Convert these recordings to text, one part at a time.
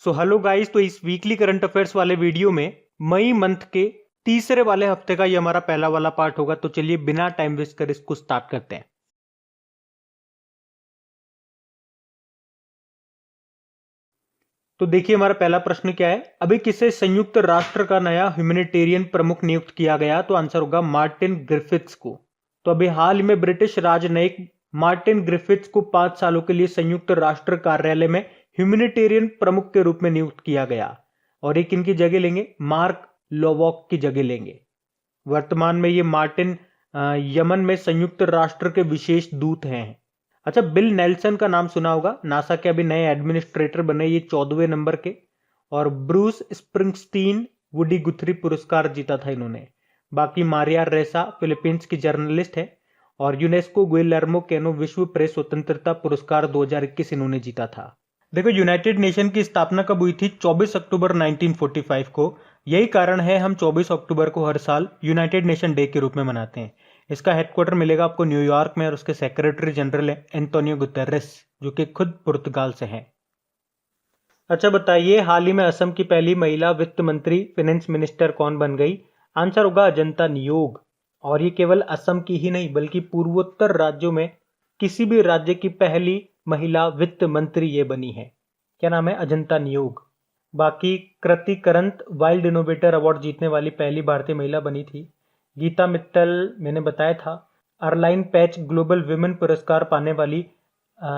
So hello guys, तो इस weekly current affairs वाले वीडियो में मई मंथ के तीसरे वाले हफ्ते का ये हमारा पहला वाला पार्ट होगा। तो चलिए बिना टाइम वेस्ट कर इसको स्टार्ट करते हैं। तो देखिए हमारा पहला प्रश्न क्या है। अभी किसे संयुक्त राष्ट्र का नया ह्यूमैनिटेरियन प्रमुख नियुक्त किया गया? तो आंसर होगा मार्टिन ग्रिफिथ्स को। तो अभी हाल ही में ब्रिटिश राजनयिक मार्टिन ग्रिफिथ्स को 5 सालों के लिए संयुक्त राष्ट्र कार्यालय में ह्यूमैनिटेरियन प्रमुख के रूप में नियुक्त किया गया। और एक इनकी जगह लेंगे, मार्क लोवॉक की जगह लेंगे। वर्तमान में ये मार्टिन यमन में संयुक्त राष्ट्र के विशेष दूत हैं। अच्छा, बिल नेल्सन का नाम सुना होगा, नासा के अभी नए एडमिनिस्ट्रेटर बने, ये 14वें नंबर के। और ब्रूस स्प्रिंगस्टीन वुडी गुथरी पुरस्कार जीता था इन्होंने। बाकी मारिया रेसा फिलीपींस की जर्नलिस्ट है। और यूनेस्को गुइलेर्मो कैनो विश्व प्रेस स्वतंत्रता पुरस्कार 2021 इन्होंने जीता था। देखो, यूनाइटेड नेशन की स्थापना कब हुई थी? 24 अक्टूबर 1945 को। यही कारण है हम 24 अक्टूबर को हर साल यूनाइटेड नेशन डे के रूप में मनाते हैं। इसका हेडक्वार्टर मिलेगा आपको न्यूयॉर्क में और उसके सेक्रेटरी जनरल है एंटोनियो गुतेरेस, जो कि खुद पुर्तगाल से हैं। अच्छा बताइए, हाल ही में असम की पहली महिला वित्त मंत्री फाइनेंस मिनिस्टर कौन बन गई? आंसर होगा अजंता नियोग। और ये केवल असम की ही नहीं बल्कि पूर्वोत्तर राज्यों में किसी भी राज्य की पहली महिला वित्त मंत्री ये बनी है। क्या नाम है? अजंता नियोग। बाकी कृति करंत वाइल्ड इनोवेटर अवार्ड जीतने वाली पहली भारतीय महिला बनी थी। गीता मित्तल मैंने बताया था। अर्लाइन पैच ग्लोबल विमेन पुरस्कार पाने वाली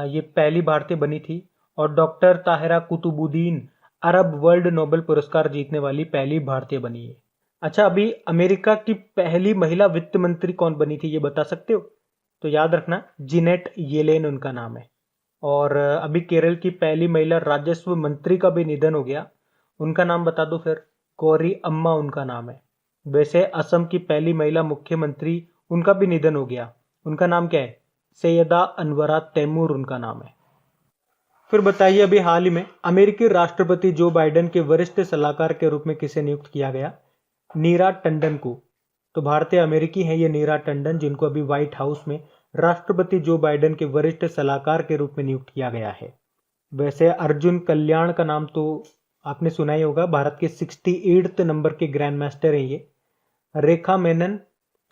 ये पहली भारतीय बनी थी। और doctor Tahira Qutbuddin Arab world Nobel पुरस्कार जीतने वाली पहली भारतीय बनी है। अच्छा, अभी अमेरिका की पहली महिला वित्त मंत्री कौन बनी थी, ये बता सकते हो? तो याद रखना, जीनेट येलेन उनका नाम है। और अभी केरल की पहली महिला राजस्व मंत्री का भी निधन हो गया, उनका नाम बता दो फिर। गौरी अम्मा उनका नाम है। वैसे असम की पहली महिला मुख्यमंत्री, उनका भी निधन हो गया, उनका नाम क्या है? सैयदा अनवरा तैमूर उनका नाम है। फिर बताइए, अभी हाल ही में अमेरिकी राष्ट्रपति जो बाइडेन के वरिष्ठ सलाहकार के रूप में किसे नियुक्त किया गया? नीरा टंडन को। तो भारतीय अमेरिकी है ये नीरा टंडन, जिनको अभी व्हाइट हाउस में राष्ट्रपति जो बाइडेन के वरिष्ठ सलाहकार के रूप में नियुक्त किया गया है। वैसे अर्जुन कल्याण का नाम तो आपने सुना ही होगा, भारत के 68 नंबर के ग्रैंड मास्टर हैं ये। रेखा मेनन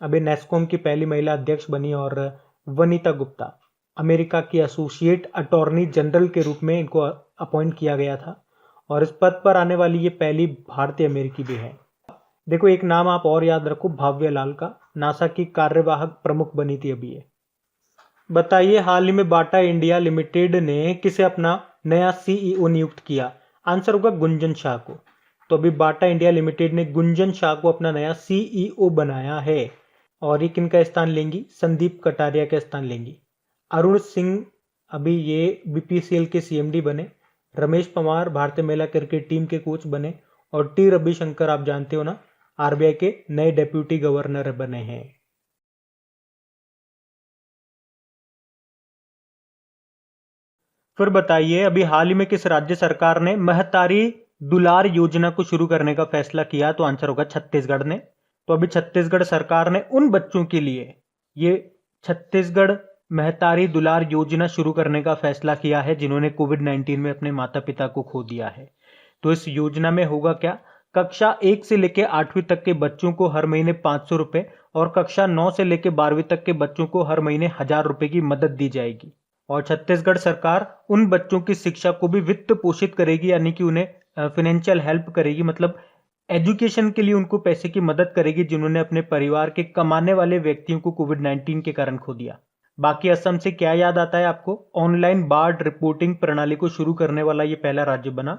अभी नेस्कॉम की पहली महिला अध्यक्ष बनी। और वनीता गुप्ता अमेरिका की एसोसिएट अटॉर्नी जनरल के रूप में इनको अपॉइंट किया गया था। और इस पद पर आने वाली ये पहली भारतीय अमेरिकी भी है। देखो, एक नाम आप और याद रखो, भाव्य लाल का, नासा की कार्यवाहक प्रमुख बनी थी अभी ये। बताइए, हाल ही में बाटा इंडिया लिमिटेड ने किसे अपना नया सीईओ नियुक्त किया? आंसर होगा गुंजन शाह को। तो अभी बाटा इंडिया लिमिटेड ने गुंजन शाह को अपना नया सीईओ बनाया है। और ये किनका स्थान लेंगी? संदीप कटारिया का स्थान लेंगी। अरुण सिंह अभी ये बीपीसीएल के सीएमडी बने। रमेश पवार भारतीय महिला क्रिकेट टीम के कोच बने। और टी रविशंकर आप जानते हो ना, आरबीआई के नए डेप्यूटी गवर्नर बने हैं। फिर बताइए, अभी हाल ही में किस राज्य सरकार ने महतारी दुलार योजना को शुरू करने का फैसला किया? तो आंसर होगा छत्तीसगढ़ ने। तो अभी छत्तीसगढ़ सरकार ने उन बच्चों के लिए ये छत्तीसगढ़ महतारी दुलार योजना शुरू करने का फैसला किया है जिन्होंने कोविड-19 में अपने माता पिता को खो दिया है। तो इस योजना में होगा क्या? कक्षा 1 से लेकर 8वीं तक के बच्चों को हर महीने 500 रुपए और कक्षा 9 से लेकर 12वीं तक के बच्चों को हर महीने 1000 रुपए की मदद दी जाएगी। और छत्तीसगढ़ सरकार उन बच्चों की शिक्षा को भी वित्त पोषित करेगी, यानी कि उन्हें फाइनेंशियल हेल्प करेगी, मतलब एजुकेशन के लिए उनको पैसे की मदद करेगी जिन्होंने अपने परिवार के कमाने वाले व्यक्तियों को कोविड-19 के कारण खो दिया। बाकी असम से क्या याद आता है आपको? ऑनलाइन बाढ़ रिपोर्टिंग प्रणाली को शुरू करने वाला ये पहला राज्य बना।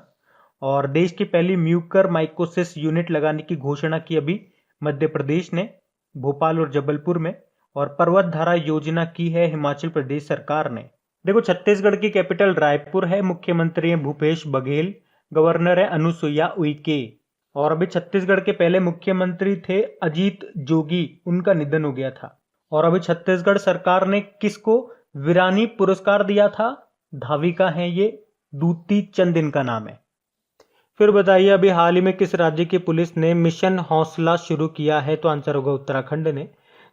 और देश की पहली म्यूकर माइकोसिस यूनिट लगाने की घोषणा की अभी मध्य प्रदेश ने, भोपाल और जबलपुर में। और पर्वत धारा योजना की है हिमाचल प्रदेश सरकार ने। देखो, छत्तीसगढ़ की कैपिटल रायपुर है, मुख्यमंत्री है भूपेश बघेल, गवर्नर है अनुसुईया उइके। और अभी छत्तीसगढ़ के पहले मुख्यमंत्री थे अजीत जोगी, उनका निधन हो गया था। और अभी छत्तीसगढ़ सरकार ने किसको वीरानी पुरस्कार दिया था? धाविका है ये, दूती चंद इनका नाम है। फिर बताइए, अभी हाल ही में किस राज्य की पुलिस ने मिशन हौसला शुरू किया है? तो आंसर होगा उत्तराखंड ने।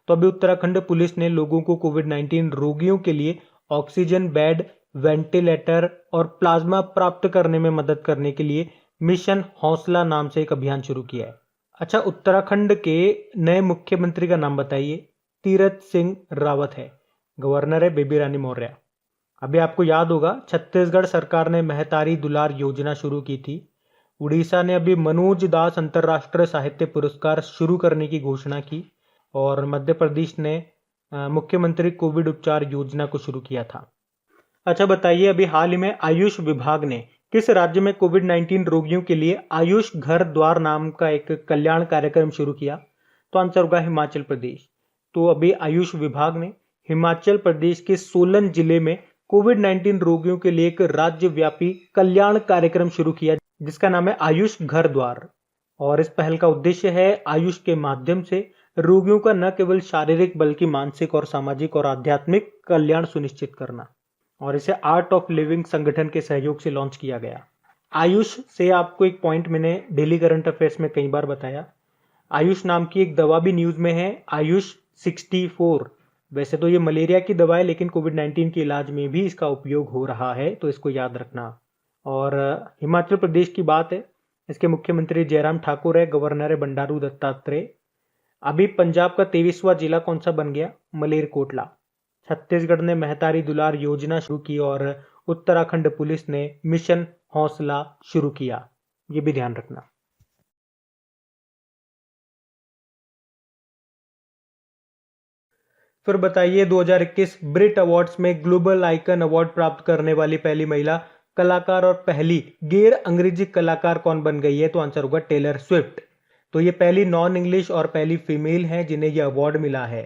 तो अभी उत्तराखंड पुलिस ने लोगों को कोविड-19 रोगियों के लिए ऑक्सीजन बेड वेंटिलेटर और प्लाज्मा प्राप्त करने में मदद करने के लिए मिशन हौसला नाम से एक अभियान शुरू किया है। अच्छा, उत्तराखंड के नए मुख्यमंत्री का नाम बताइए। तीरथ सिंह रावत है, गवर्नर है बेबी रानी मौर्य। अभी आपको याद होगा छत्तीसगढ़ सरकार ने महतारी दुलार योजना शुरू की थी। उड़ीसा ने अभी मनोज दास अंतर्राष्ट्रीय साहित्य पुरस्कार शुरू करने की घोषणा की और मध्य प्रदेश ने मुख्यमंत्री कोविड उपचार योजना को शुरू किया था। अच्छा बताइए, अभी हाल ही में आयुष विभाग ने किस राज्य में कोविड-19 रोगियों के लिए आयुष घर द्वार नाम का एक कल्याण कार्यक्रम शुरू किया? तो आंसर होगा हिमाचल प्रदेश। तो अभी आयुष विभाग ने हिमाचल प्रदेश के सोलन जिले में कोविड-19 रोगियों के लिए एक राज्यव्यापी कल्याण कार्यक्रम शुरू किया जिसका नाम है आयुष घर द्वार। और इस पहल का उद्देश्य है आयुष के माध्यम से रोगियों का न केवल शारीरिक बल्कि मानसिक और सामाजिक और आध्यात्मिक कल्याण सुनिश्चित करना। और इसे आर्ट ऑफ लिविंग संगठन के सहयोग से लॉन्च किया गया। आयुष से आपको एक पॉइंट मैंने डेली करंट अफेयर्स में कई बार बताया। आयुष नाम की एक दवा भी न्यूज में है, आयुष 64। वैसे तो ये मलेरिया की दवा है लेकिन कोविड-19 के इलाज में भी इसका उपयोग हो रहा है, तो इसको याद रखना। और हिमाचल प्रदेश की बात है, इसके मुख्यमंत्री जयराम ठाकुर है, गवर्नर है बंडारू दत्तात्रेय। अभी पंजाब का 23वां जिला कौन सा बन गया? मलेरकोटला। छत्तीसगढ़ ने महतारी दुलार योजना शुरू की और उत्तराखंड पुलिस ने मिशन हौसला शुरू किया, ये भी ध्यान रखना। फिर बताइए 2021 ब्रिट अवार्ड्स में ग्लोबल आइकन अवार्ड प्राप्त करने वाली पहली महिला कलाकार और पहली गैर अंग्रेजी कलाकार कौन बन गई है? तो आंसर होगा टेलर स्विफ्ट। तो ये पहली नॉन इंग्लिश और पहली फीमेल है जिन्हें यह अवार्ड मिला है।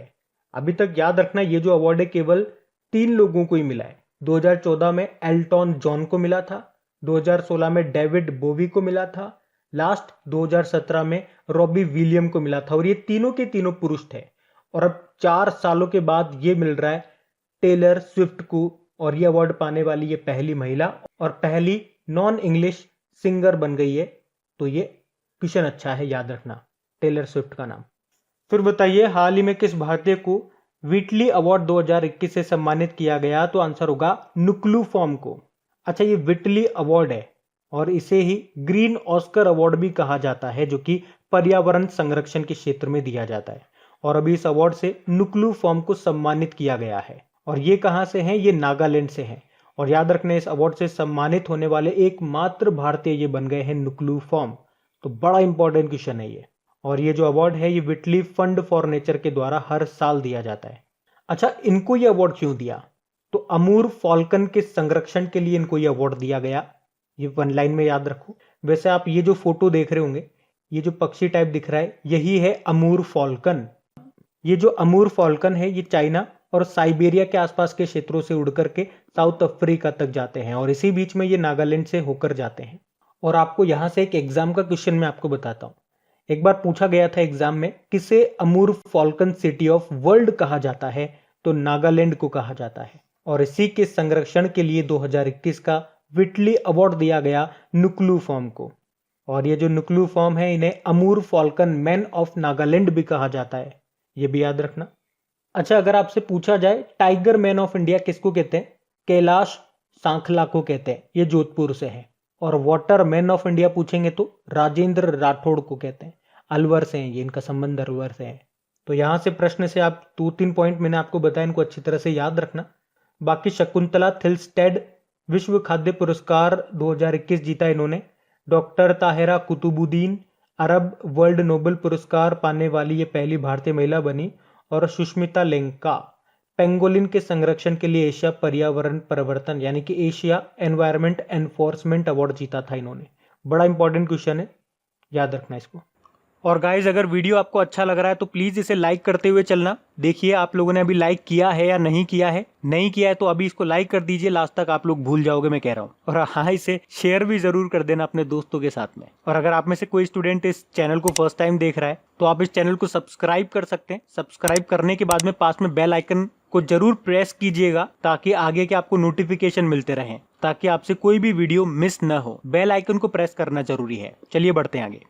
अभी तक याद रखना ये जो अवार्ड है केवल 3 लोगों को ही मिला है। 2014 में एल्टन जॉन को मिला था, 2016 में डेविड बोवी को मिला था, लास्ट 2017 में रॉबी विलियम को मिला था। और ये तीनों के तीनों पुरुष थे और अब 4 सालों के बाद ये मिल रहा है टेलर स्विफ्ट को। और ये अवार्ड पाने वाली ये पहली महिला और पहली नॉन इंग्लिश सिंगर बन गई है। तो ये क्वेश्चन अच्छा है, याद रखना टेलर स्विफ्ट का नाम। फिर बताइए हाल ही में किस भारतीय को व्हिटली अवार्ड 2021 से सम्मानित किया गया? तो आंसर होगा नुक्लू फॉर्म को। अच्छा, ये व्हिटली अवार्ड है और इसे ही ग्रीन ऑस्कर अवार्ड भी कहा जाता है जो कि पर्यावरण संरक्षण के क्षेत्र में दिया जाता है। और अभी इस अवार्ड से नुक्लू फॉर्म को सम्मानित किया गया है। और ये कहां से हैं? ये नागालैंड से हैं। और याद रखने इस अवार्ड से सम्मानित होने वाले एकमात्र भारतीय ये बन गए हैं नुक्लू फॉर्म। तो बड़ा इंपॉर्टेंट क्वेश्चन है ये। और ये जो अवार्ड है ये व्हिटली फंड फॉर नेचर के द्वारा हर साल दिया जाता है। अच्छा, इनको ये अवार्ड क्यों दिया? तो अमूर फॉल्कन के संरक्षण के लिए इनको ये अवार्ड दिया गया। ये 1 लाइन में याद रखो। वैसे आप ये जो फोटो देख रहे होंगे, ये जो पक्षी टाइप दिख रहा है यही है अमूर फॉल्कन। ये जो अमूर फॉल्कन है ये चाइना और साइबेरिया के आसपास के क्षेत्रों से उड़ करके साउथ अफ्रीका तक जाते हैं और इसी बीच में ये नागालैंड से होकर जाते हैं। और आपको यहां से एक एग्जाम का क्वेश्चन मैं आपको बताता हूं। एक बार पूछा गया था एग्जाम में, किसे अमूर फॉल्कन सिटी ऑफ वर्ल्ड कहा जाता है? तो नागालैंड को कहा जाता है। और इसी के संरक्षण के लिए 2021 का व्हिटली अवार्ड दिया गया नुक्लू फॉर्म को। और ये जो नुक्लू फॉर्म है इन्हें अमूर फॉल्कन मैन ऑफ नागालैंड भी कहा जाता है, ये भी याद रखना। अच्छा, अगर आपसे पूछा जाए टाइगर मैन ऑफ इंडिया किसको कहते हैं? कैलाश सांखला को कहते हैं, ये जोधपुर से है। और वाटर मैन ऑफ इंडिया पूछेंगे तो राजेंद्र राठौड़ को कहते हैं, अलवर से हैं ये, इनका संबंध अलवर से है। तो यहां से प्रश्न से आप 2-3 पॉइंट मैंने आपको बताया, इनको अच्छी तरह से याद रखना। बाकी शकुंतला थिल्स्टेड विश्व खाद्य पुरस्कार 2021 जीता इन्होंने। Doctor Tahira Qutbuddin Arab world Nobel पुरस्कार पाने वाली ये पहली भारतीय महिला बनी। और सुष्मिता लेंका पेंगोलिन के संरक्षण के लिए एशिया पर्यावरण परिवर्तन यानी कि एशिया एनवायरमेंट एनफोर्समेंट अवार्ड जीता था इन्होंने। बड़ा इंपॉर्टेंट क्वेश्चन है, याद रखना इसको। और गाइज अगर वीडियो आपको अच्छा लग रहा है तो प्लीज इसे लाइक करते हुए चलना। देखिए आप लोगों ने अभी लाइक किया है या नहीं किया है। नहीं किया है तो अभी इसको लाइक कर दीजिए, लास्ट तक आप लोग भूल जाओगे मैं कह रहा हूँ। और हाँ, इसे शेयर भी जरूर कर देना अपने दोस्तों के साथ में। और अगर आप में से कोई स्टूडेंट इस चैनल को फर्स्ट टाइम देख रहा है तो आप इस चैनल को सब्सक्राइब कर सकते हैं। सब्सक्राइब करने के बाद में पास में बेल आइकन को जरूर प्रेस कीजिएगा ताकि आगे के आपको नोटिफिकेशन मिलते रहें, ताकि आपसे कोई भी वीडियो मिस न हो। बेल आइकन को प्रेस करना जरूरी है। चलिए बढ़ते हैं आगे।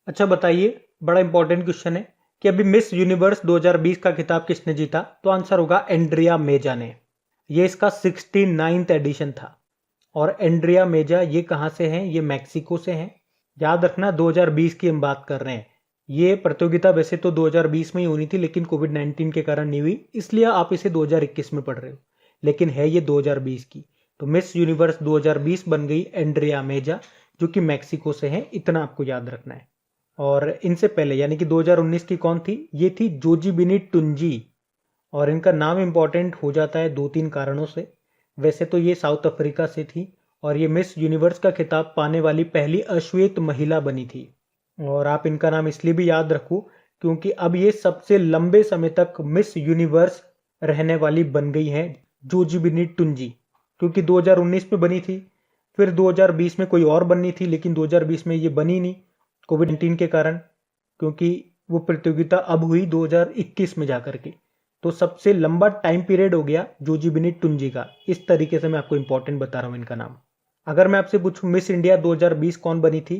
अच्छा बताइए, बड़ा इंपॉर्टेंट क्वेश्चन है कि अभी मिस यूनिवर्स 2020 का खिताब किसने जीता? तो आंसर होगा एंड्रिया मेजा ने। ये इसका 69th एडिशन था। और एंड्रिया मेजा ये कहाँ से हैं? ये मैक्सिको से हैं। याद रखना 2020 की हम बात कर रहे हैं। ये प्रतियोगिता वैसे तो 2020 में ही होनी थी, लेकिन कोविड-19 के कारण नहीं हुई, इसलिए आप इसे 2021 में पढ़ रहे हो, लेकिन है ये 2020 की। तो मिस यूनिवर्स 2020 बन गई एंड्रिया मेजा, जो कि मैक्सिको से हैं, इतना आपको याद रखना है। और इनसे पहले यानी कि 2019 की कौन थी? ये थी जोजीबिनी टुंजी। और इनका नाम इंपॉर्टेंट हो जाता है 2-3 कारणों से। वैसे तो ये साउथ अफ्रीका से थी और ये मिस यूनिवर्स का खिताब पाने वाली पहली अश्वेत महिला बनी थी। और आप इनका नाम इसलिए भी याद रखो क्योंकि अब ये सबसे लंबे समय तक मिस यूनिवर्स रहने वाली बन गई हैं, जोजीबिनी टुंजी, क्योंकि 2019 में बनी थी, फिर 2020 में कोई और बननी थी, लेकिन 2020 में ये बनी नहीं कोविड-19 के कारण, क्योंकि वो प्रतियोगिता अब हुई 2021 में जाकर के। तो सबसे लंबा टाइम पीरियड हो गया जोजीबिनी टुंजी का। इस तरीके से मैं आपको इंपॉर्टेंट बता रहा हूं इनका नाम। अगर मैं आपसे पूछूं मिस इंडिया 2020 कौन बनी थी,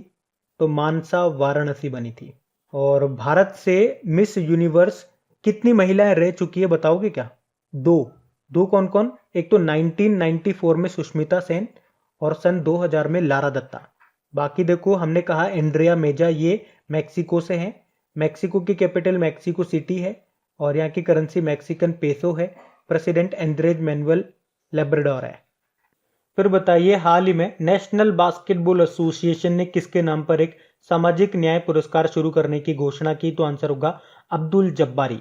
तो मानसा वाराणसी बनी थी। और भारत से मिस यूनिवर्स कितनी महिलाएं रह चुकी है बताओगे क्या? दो कौन कौन? एक तो 1994 में सुष्मिता सेन और सन 2000 में लारा दत्ता। बाकी देखो, हमने कहा एंड्रिया मेजा ये मैक्सिको से हैं। मैक्सिको की कैपिटल मैक्सिको सिटी है और यहाँ की करेंसी मैक्सिकन पेसो है। प्रेसिडेंट एंड्रेज मैनुअल लेब्राडोर है। फिर बताइए, हाल ही में नेशनल बास्केटबॉल एसोसिएशन ने किसके नाम पर एक सामाजिक न्याय पुरस्कार शुरू करने की घोषणा की? तो आंसर होगा अब्दुल जब्बारी।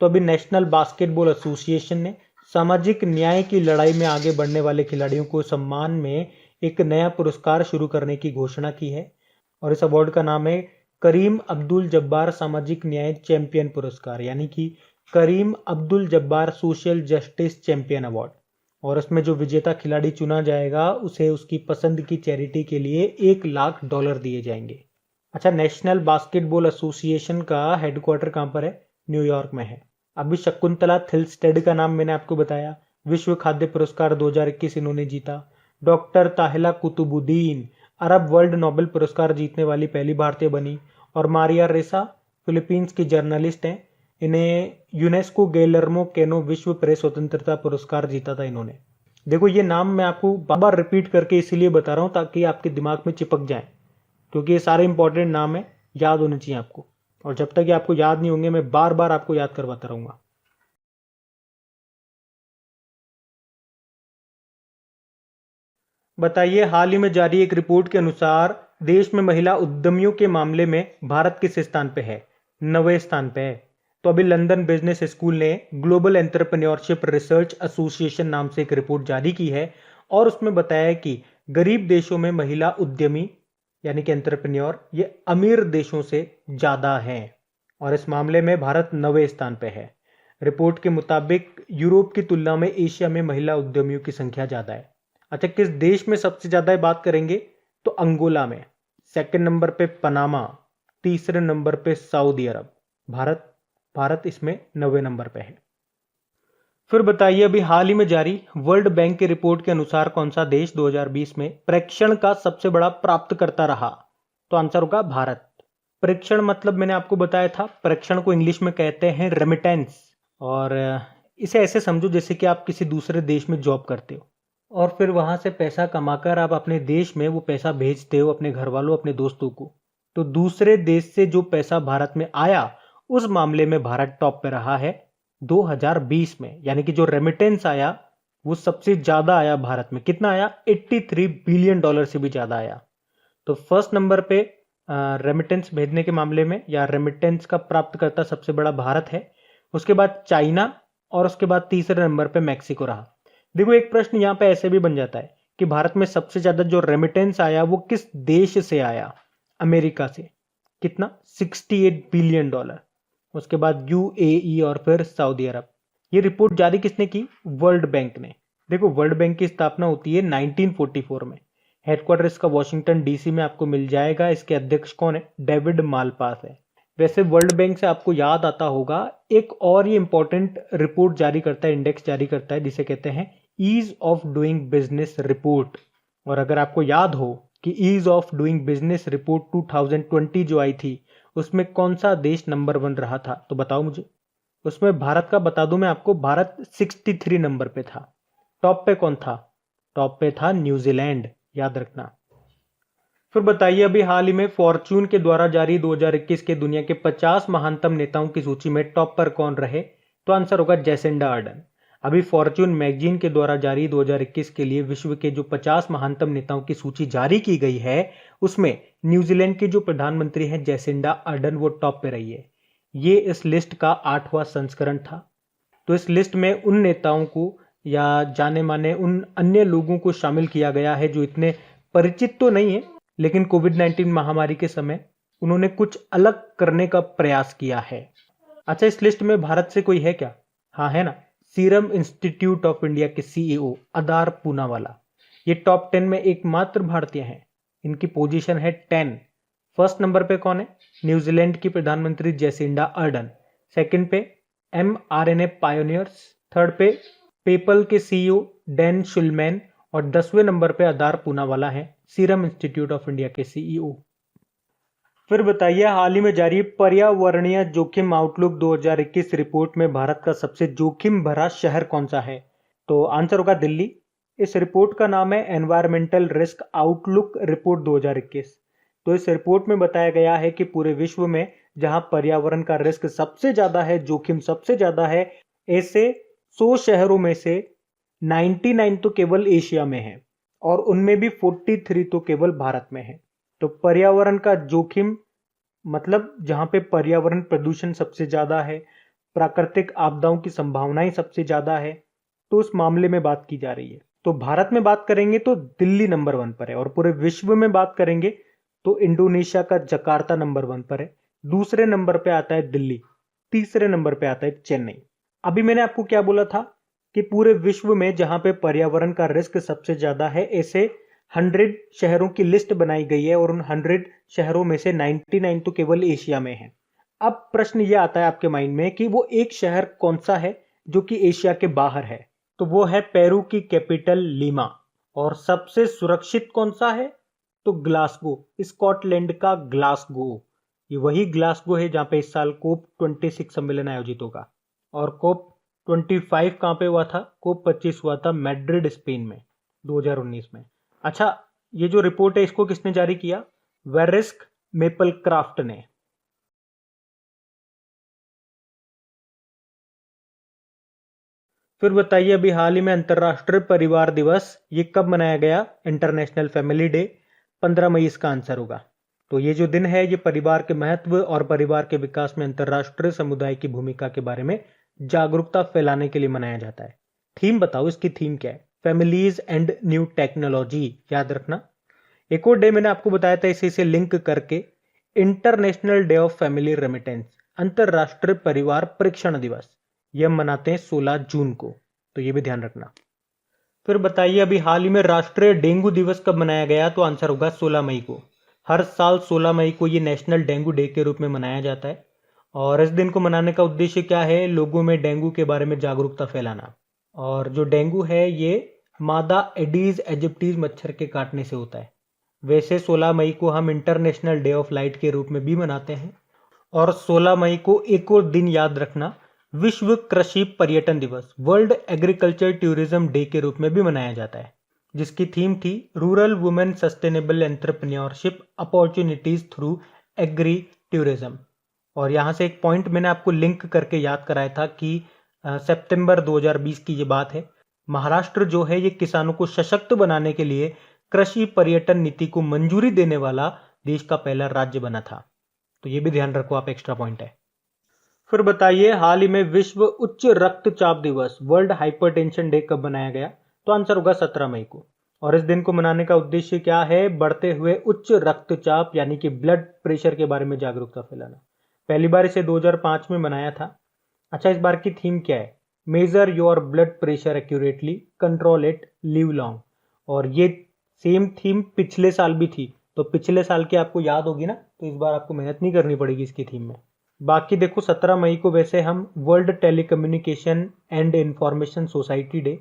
तो अभी नेशनल बास्केटबॉल एसोसिएशन ने सामाजिक न्याय की लड़ाई में आगे बढ़ने वाले खिलाड़ियों को सम्मान में एक नया पुरस्कार शुरू करने की घोषणा की है और इस अवार्ड का नाम है करीम अब्दुल जब्बार सामाजिक न्याय चैंपियन पुरस्कार, यानी कि Kareem Abdul Jabbar social justice champion award. और उसमें जो विजेता खिलाड़ी चुना जाएगा उसे उसकी पसंद की चैरिटी के लिए $1,00,000 दिए जाएंगे। अच्छा, नेशनल बास्केटबॉल एसोसिएशन का हेडक्वार्टर कहाँ पर है? न्यूयॉर्क में है। अभी शकुंतला थिल्स्टेड का नाम मैंने आपको बताया, विश्व खाद्य पुरस्कार 2021 इन्होंने जीता। Doctor Tahira Qutbuddin Arab world Nobel पुरस्कार जीतने वाली पहली भारतीय बनी। और मारिया रेसा फिलीपींस की जर्नलिस्ट हैं, इन्हें यूनेस्को गेलर्मो केनो विश्व प्रेस स्वतंत्रता पुरस्कार जीता था इन्होंने। देखो, ये नाम मैं आपको बार बार रिपीट करके इसीलिए बता रहा हूँ ताकि आपके दिमाग में चिपक जाए, क्योंकि ये सारे इंपॉर्टेंट नाम है, याद होने चाहिए आपको। और जब तक ये आपको याद नहीं होंगे मैं बार बार आपको याद करवाता रहूंगा। बताइए, हाल ही में जारी एक रिपोर्ट के अनुसार देश में महिला उद्यमियों के मामले में भारत किस स्थान पे है? 9वें स्थान पे है। तो अभी लंदन बिजनेस स्कूल ने ग्लोबल एंटरप्रेन्योरशिप रिसर्च एसोसिएशन नाम से एक रिपोर्ट जारी की है और उसमें बताया है कि गरीब देशों में महिला उद्यमी यानी कि एंटरप्रेन्योर ये अमीर देशों से ज्यादा हैं और इस मामले में भारत 9वें स्थान पे है। रिपोर्ट के मुताबिक यूरोप की तुलना में एशिया में महिला उद्यमियों की संख्या ज्यादा है। अच्छा, किस देश में सबसे ज्यादा बात करेंगे? तो अंगोला में। सेकंड नंबर पे पनामा, तीसरे नंबर पे सऊदी अरब। भारत इसमें 9वें नंबर पे है। फिर बताइए, अभी हाल ही में जारी वर्ल्ड बैंक की रिपोर्ट के अनुसार कौन सा देश 2020 में प्रेक्षण का सबसे बड़ा प्राप्तकर्ता रहा? तो आंसर होगा भारत। प्रेक्षण मतलब मैंने आपको बताया था, प्रेक्षण को इंग्लिश में कहते हैं रेमिटेंस। और इसे ऐसे समझो जैसे कि आप किसी दूसरे देश में जॉब करते हो और फिर वहां से पैसा कमाकर आप अपने देश में वो पैसा भेजते हो अपने घर वालों, अपने दोस्तों को। तो दूसरे देश से जो पैसा भारत में आया उस मामले में भारत टॉप पे रहा है 2020 में, यानी कि जो रेमिटेंस आया वो सबसे ज्यादा आया भारत में। कितना आया? $83 बिलियन से भी ज्यादा आया। तो फर्स्ट नंबर पे रेमिटेंस भेजने के मामले में या रेमिटेंस का प्राप्तकर्ता सबसे बड़ा भारत है, उसके बाद चाइना और उसके बाद तीसरे नंबर पे मैक्सिको रहा। देखो, एक प्रश्न यहाँ पे ऐसे भी बन जाता है कि भारत में सबसे ज्यादा जो रेमिटेंस आया वो किस देश से आया? अमेरिका से। कितना? $68 बिलियन। उसके बाद यूएई और फिर सऊदी अरब। ये रिपोर्ट जारी किसने की? वर्ल्ड बैंक ने। देखो, वर्ल्ड बैंक की स्थापना होती है 1944 में। हेडक्वार्टर इसका वॉशिंगटन डीसी में आपको मिल जाएगा। इसके अध्यक्ष कौन है? डेविड मालपास है। वैसे वर्ल्ड बैंक से आपको याद आता होगा, एक और ये इंपॉर्टेंट रिपोर्ट जारी करता है, इंडेक्स जारी करता है, जिसे कहते हैं ease of doing business report. और अगर आपको याद हो कि ease of doing business report 2020 जो आई थी उसमें कौन सा देश नंबर 1 रहा था? तो बताओ मुझे। उसमें भारत का बता दूं मैं आपको, भारत 63 नंबर पे था। टॉप पे कौन था? टॉप पे था न्यूजीलैंड, याद रखना। फिर बताइए, अभी हाल ही में फॉर्च्यून के द्वारा जारी 2021 के दुनिया के 50 महानतम नेताओं की सूची में टॉप पर कौन रहे? तो आंसर होगा जेसिंडा अर्डन। अभी फॉर्च्यून मैगजीन के द्वारा जारी 2021 के लिए विश्व के जो 50 महानतम नेताओं की सूची जारी की गई है, उसमें न्यूजीलैंड की जो प्रधानमंत्री हैं जेसिंडा अर्डन, वो टॉप पे रही है। ये इस लिस्ट का 8वां संस्करण था। तो इस लिस्ट में उन नेताओं को या जाने माने उन अन्य लोगों को शामिल किया गया है जो इतने परिचित तो नहीं है, लेकिन कोविड-19 महामारी के समय उन्होंने कुछ अलग करने का प्रयास किया है। अच्छा, इस लिस्ट में भारत से कोई है क्या? हाँ, है ना। सीरम इंस्टीट्यूट ऑफ इंडिया के सीईओ अदार पूनावाला, ये टॉप 10 में एकमात्र भारतीय हैं। इनकी पोजीशन है 10। फर्स्ट नंबर पे कौन है? न्यूजीलैंड की प्रधानमंत्री जेसिंडा अर्डन। सेकंड पे mRNA पायोनियर्स। थर्ड पे पेपल के सीईओ डैन शुल्मैन। और 10वें नंबर पे अदार पूनावाला है, सीरम इंस्टीट्यूट ऑफ इंडिया के सीईओ। फिर बताइए, हाल ही में जारी पर्यावरणीय जोखिम आउटलुक 2021 रिपोर्ट में भारत का सबसे जोखिम भरा शहर कौन सा है? तो आंसर होगा दिल्ली। इस रिपोर्ट का नाम है एनवायरमेंटल रिस्क आउटलुक रिपोर्ट 2021। तो इस रिपोर्ट में बताया गया है कि पूरे विश्व में जहां पर्यावरण का रिस्क सबसे ज्यादा है, जोखिम सबसे ज्यादा है, ऐसे 100 शहरों में से 99 तो केवल एशिया में है और उनमें भी 43 तो केवल भारत में है। तो पर्यावरण का जोखिम मतलब जहां पे पर्यावरण प्रदूषण सबसे ज्यादा है, प्राकृतिक आपदाओं की संभावनाएं सबसे ज्यादा है, तो उस मामले में बात की जा रही है। तो भारत में बात करेंगे तो दिल्ली नंबर 1 पर है, और पूरे विश्व में बात करेंगे तो इंडोनेशिया का जकार्ता नंबर 1 पर है। दूसरे नंबर पे आता है दिल्ली, तीसरे नंबर पे आता है चेन्नई। अभी मैंने आपको क्या बोला था कि पूरे विश्व में जहां पे पर्यावरण का रिस्क सबसे ज्यादा है, ऐसे 100 शहरों की लिस्ट बनाई गई है और उन 100 शहरों में से 99 तो केवल एशिया में है। अब प्रश्न यह आता है आपके माइंड में कि वो एक शहर कौन सा है जो कि एशिया के बाहर है? तो वो है पेरू की कैपिटल लीमा। और सबसे सुरक्षित कौन सा है? तो ग्लासगो, स्कॉटलैंड का ग्लासगो। ये वही ग्लासगो है जहां पे इस साल कोप 26 सम्मेलन आयोजित होगा। और कोप 25 कहां पे हुआ था? कोप 25 हुआ था मैड्रिड, स्पेन में 2019 में। अच्छा, ये जो रिपोर्ट है इसको किसने जारी किया? वेरिस्क मेपल क्राफ्ट ने। फिर बताइए, अभी हाल ही में अंतरराष्ट्रीय परिवार दिवस ये कब मनाया गया? इंटरनेशनल फैमिली डे 15 मई इसका आंसर होगा। तो ये जो दिन है ये परिवार के महत्व और परिवार के विकास में अंतरराष्ट्रीय समुदाय की भूमिका के बारे में जागरूकता फैलाने के लिए मनाया जाता है। थीम बताओ, इसकी थीम क्या है? फैमिलीज एंड न्यू टेक्नोलॉजी, याद रखना। एक और डे मैंने आपको बताया था इसी से लिंक करके, international day of family remittance, अंतरराष्ट्रीय परिवार परीक्षण दिवस, यह मनाते हैं 16 जून को। तो ये भी ध्यान रखना। फिर बताइए, अभी हाल ही में राष्ट्रीय डेंगू दिवस कब मनाया गया? तो आंसर होगा 16 मई को। हर साल 16 मई को ये नेशनल डेंगू डे के रूप में मनाया जाता है। और इस दिन को मनाने का उद्देश्य क्या है? लोगों में डेंगू के बारे में जागरूकता फैलाना। और जो डेंगू है ये मादा एडीज एजिप्टीज मच्छर के काटने से होता है। वैसे 16 मई को हम इंटरनेशनल डे ऑफ लाइट के रूप में भी मनाते हैं। और 16 मई को एक और दिन याद रखना, विश्व कृषि पर्यटन दिवस, वर्ल्ड एग्रीकल्चर टूरिज्म डे के रूप में भी मनाया जाता है, जिसकी थीम थी rural women sustainable entrepreneurship opportunities through agri tourism. और यहाँ से एक पॉइंट मैंने आपको लिंक करके याद कराया था कि सितंबर 2020 की ये बात है। महाराष्ट्र जो है ये किसानों को सशक्त बनाने के लिए कृषि पर्यटन नीति को मंजूरी देने वाला देश का पहला राज्य बना था। तो ये भी ध्यान रखो आप, एक्स्ट्रा पॉइंट है। फिर बताइए, हाल ही में विश्व उच्च रक्तचाप दिवस, वर्ल्ड हाइपरटेंशन डे कब मनाया गया? तो आंसर होगा 17 मई को। और इस दिन को मनाने का उद्देश्य क्या है? बढ़ते हुए उच्च रक्तचाप यानी कि ब्लड प्रेशर के बारे में जागरूकता फैलाना। पहली बार इसे 2005 में मनाया था। अच्छा, इस बार की थीम क्या है? Major your blood pressure accurately, control it, live long. और ये सेम थीम पिछले साल भी थी, तो पिछले साल की आपको याद होगी ना, तो इस बार आपको मेहनत नहीं करनी पड़ेगी इसकी थीम में। बाकी देखो, 17 मई को वैसे हम world telecommunication and information society day